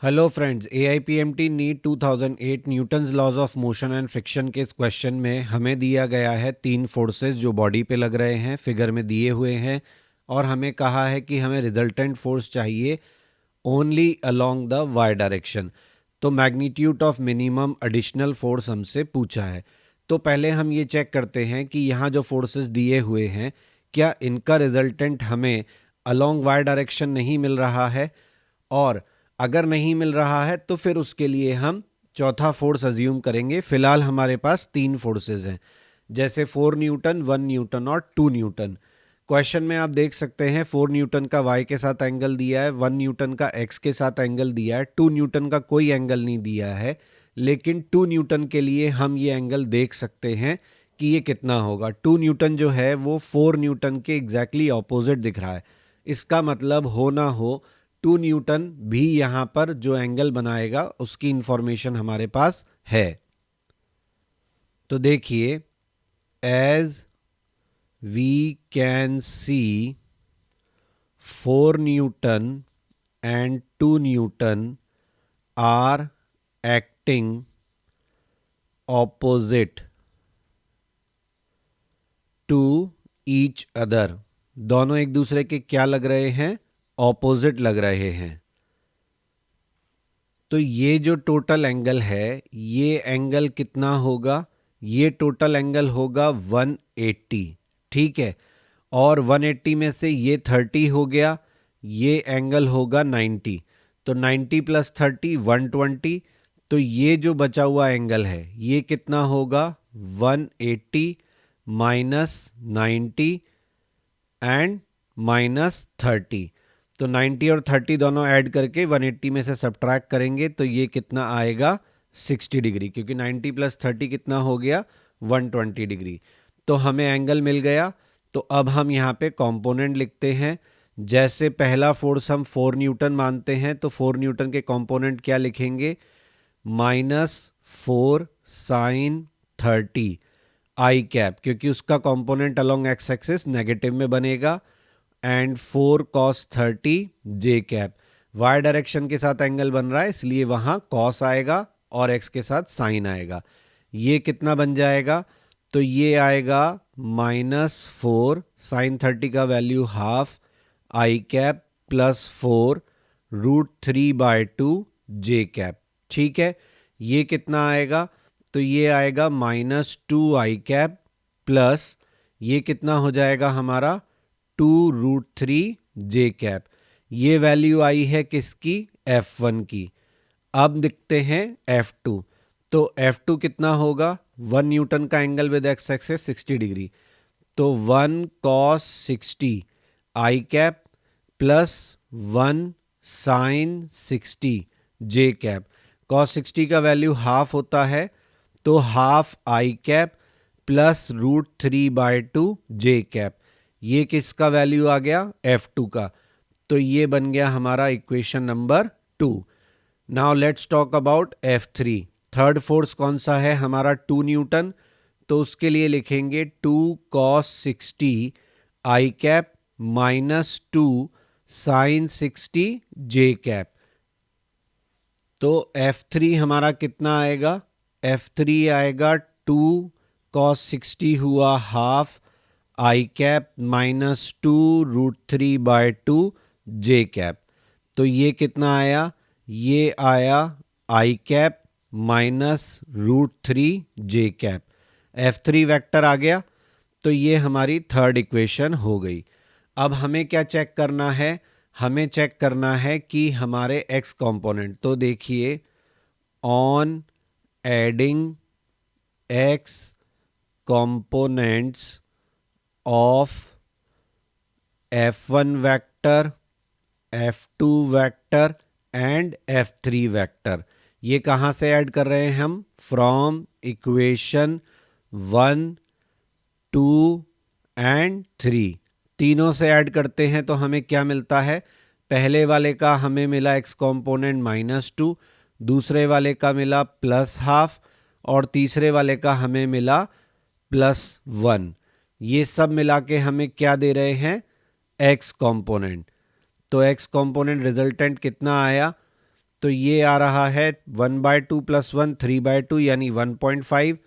Hello friends, AIPMT NEET 2008 Newton's laws of motion and friction के इस question में हमें दिया गया है 3 फोर्सेस जो बॉडी पे लग रहे हैं, फिगर में दिए हुए हैं। और हमें कहा है कि हमें रिजल्टेंट फोर्स चाहिए only along the Y direction. तो magnitude of minimum additional force हमसे पूछा है। तो पहले हम ये चेक करते हैं कि यहाँ जो फोर्सेस दिए हुए हैं, क्या इनका रिजल्टेंट हमें अलोंग वाई डायरेक्शन नहीं मिल रहा है। और अगर नहीं मिल रहा है तो फिर उसके लिए हम चौथा फोर्स अज्यूम करेंगे। फिलहाल हमारे पास 3 फोर्सेस हैं, जैसे 4 न्यूटन, 1 न्यूटन और 2 न्यूटन। क्वेश्चन में आप देख सकते हैं 4 न्यूटन का y के साथ एंगल दिया है, 1 न्यूटन का x के साथ एंगल दिया है, 2 न्यूटन का कोई एंगल नहीं दिया है। लेकिन 2 न्यूटन के लिए हम ये एंगल देख सकते हैं कि ये कितना होगा। 2 न्यूटन जो है वो 4 न्यूटन के एग्जैक्टली ऑपोजिट दिख रहा है। इसका मतलब हो ना हो 2 न्यूटन भी यहाँ पर जो एंगल बनाएगा उसकी इंफॉर्मेशन हमारे पास है। तो देखिए, as we can see 4 Newton and 2 Newton are acting opposite to each other। दोनों एक दूसरे के क्या लग रहे हैं? ऑपोजिट लग रहे हैं। तो ये जो टोटल एंगल है, ये एंगल कितना होगा? ये टोटल एंगल होगा 180। ठीक है, और 180 में से ये 30 हो गया, ये एंगल होगा 90। तो 90 प्लस 30 120। तो ये जो बचा हुआ एंगल है ये कितना होगा? 180 माइनस 90 एंड माइनस 30। तो 90 और 30 दोनों ऐड करके 180 में से सब्ट्रैक्ट करेंगे तो ये कितना आएगा? 60 डिग्री, क्योंकि 90 प्लस 30 कितना हो गया? 120 डिग्री। तो हमें एंगल मिल गया। तो अब हम यहाँ पे कंपोनेंट लिखते हैं। जैसे पहला फोर्स हम 4 न्यूटन मानते हैं, तो 4 न्यूटन के कंपोनेंट क्या लिखेंगे? -4 साइन 30 आई कैप, क्योंकि उसका component along X axis negative में बनेगा, and 4 cos 30 J cap. Y direction के साथ एंगल बन रहा है इसलिए वहां कॉस आएगा और एक्स के साथ साइन आएगा। ये कितना बन जाएगा? तो ये आएगा -4 साइन 30 का value half I cap plus 4 √3/2 J cap. ठीक है, ये कितना आएगा? तो ये आएगा -2 आई कैप प्लस ये कितना हो जाएगा हमारा? 2√3 जे कैप। ये वैल्यू आई है किसकी? F1 की। अब दिखते हैं F2। तो F2 कितना होगा? 1 न्यूटन का angle with x axis 60 degree. तो 1 कॉस 60 आई कैप प्लस 1 साइन 60 जे कैप। कॉस 60 का वैल्यू हाफ होता है, तो half I cap plus √3/2 J cap. ये किसका वैल्यू आ गया? F2 का। तो ये बन गया हमारा equation number 2। Now let's talk about F3। Third force कौन सा है हमारा? 2 न्यूटन। तो उसके लिए लिखेंगे 2 कॉस 60 आई कैप -2 साइन 60 जे कैप। तो F3 हमारा कितना आएगा? F3 आएगा 2 कॉस 60 हुआ half I cap -2 √3/2 J cap. तो ये कितना आया? ये आया आई कैप -√3 जे कैप। F3 वेक्टर आ गया। तो ये हमारी थर्ड इक्वेशन हो गई। अब हमें क्या चेक करना है? हमें चेक करना है कि हमारे एक्स कंपोनेंट। तो देखिए, on adding x components of F1 vector, F2 vector and F3 vector, ये कहाँ से ऐड कर रहे हैं हम? From equation 1, 2 and 3। तीनों से ऐड करते हैं तो हमें क्या मिलता है? पहले वाले का हमें मिला एक्स कंपोनेंट -2, दूसरे वाले का मिला +½ और तीसरे वाले का हमें मिला +1। ये सब मिला के हमें क्या दे रहे हैं? X component. तो एक्स कंपोनेंट रिजल्टेंट कितना आया? तो ये आ रहा है 1/2 + 1 3/2 यानी 1.5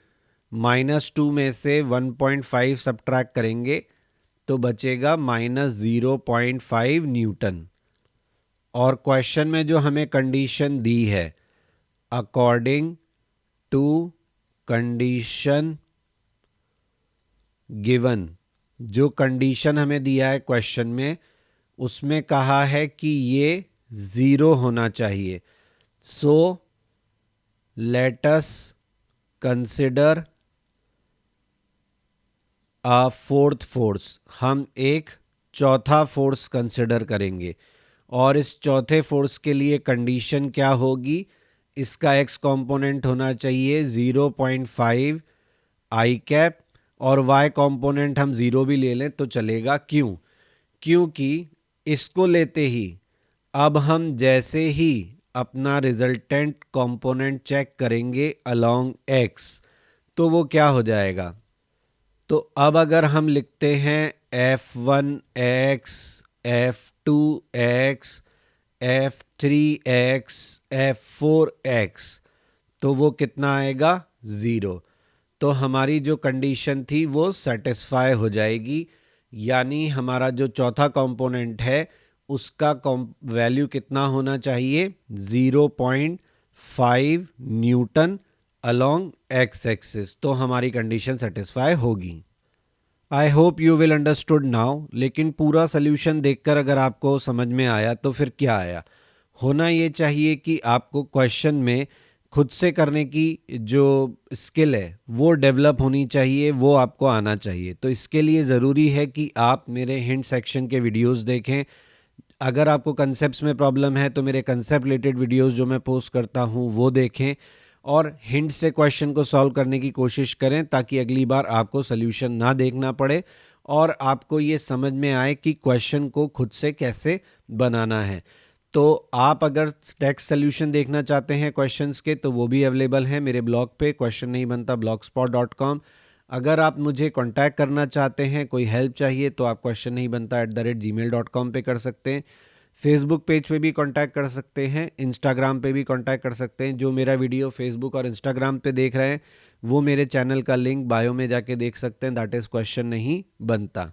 -2 में से 1.5 सब्ट्रैक्ट करेंगे तो बचेगा -0.5 न्यूटन। और क्वेश्चन में जो हमें कंडीशन दी है, अकॉर्डिंग टू कंडीशन गिवन, जो कंडीशन हमें दिया है क्वेश्चन में उसमें कहा है कि ये 0 होना चाहिए। So let us consider a fourth force, हम एक चौथा फोर्स कंसिडर करेंगे। और इस चौथे फोर्स के लिए कंडीशन क्या होगी, इसका एक्स कंपोनेंट होना चाहिए 0.5 आई कैप और वाई कंपोनेंट हम 0 भी ले लें तो चलेगा। क्यों? क्योंकि इसको लेते ही अब हम जैसे ही अपना रिजल्टेंट कंपोनेंट चेक करेंगे अलोंग एक्स तो वो क्या हो जाएगा। तो अब अगर हम लिखते हैं f1x, f2x, f3x, f4x तो वो कितना आएगा 0। तो हमारी जो कंडीशन थी वो सेटिस्फाई हो जाएगी, यानी हमारा जो चौथा कंपोनेंट है उसका वैल्यू कितना होना चाहिए 0.5 न्यूटन अलोंग एक्स एक्सिस। तो हमारी कंडीशन सेटिस्फाई होगी। I hope you will understood now. लेकिन पूरा सोल्यूशन देखकर अगर आपको समझ में आया तो फिर क्या आया, होना ये चाहिए कि आपको क्वेश्चन में खुद से करने की जो स्किल है वो डेवलप होनी चाहिए, वो आपको आना चाहिए। तो इसके लिए ज़रूरी है कि आप मेरे हिंट सेक्शन के वीडियोस देखें। अगर आपको कंसेप्ट्स में प्रॉब्लम है तो मेरे कंसेप्ट रिलेटेड वीडियोस जो मैं पोस्ट करता हूँ वो देखें और हिंट से क्वेश्चन को सॉल्व करने की कोशिश करें ताकि अगली बार आपको सोल्यूशन ना देखना पड़े और आपको ये समझ में आए कि क्वेश्चन को खुद से कैसे बनाना है। तो आप अगर टेक्स्ट सोल्यूशन देखना चाहते हैं क्वेश्चंस के तो वो भी अवेलेबल हैं मेरे ब्लॉग पे क्वेश्चन नहीं बनता blogspot.com। अगर आप मुझे कांटेक्ट करना चाहते हैं, कोई हेल्प चाहिए तो आप क्वेश्चन नहीं बनता @gmail.com पे कर सकते हैं। फेसबुक पेज पे भी कांटेक्ट कर सकते हैं, इंस्टाग्राम पे भी कांटेक्ट कर सकते हैं। जो मेरा वीडियो फेसबुक और इंस्टाग्राम पे देख रहे हैं वो मेरे चैनल का लिंक बायो में जाके देख सकते हैं, दैट इज़ क्वेश्चन नहीं बनता।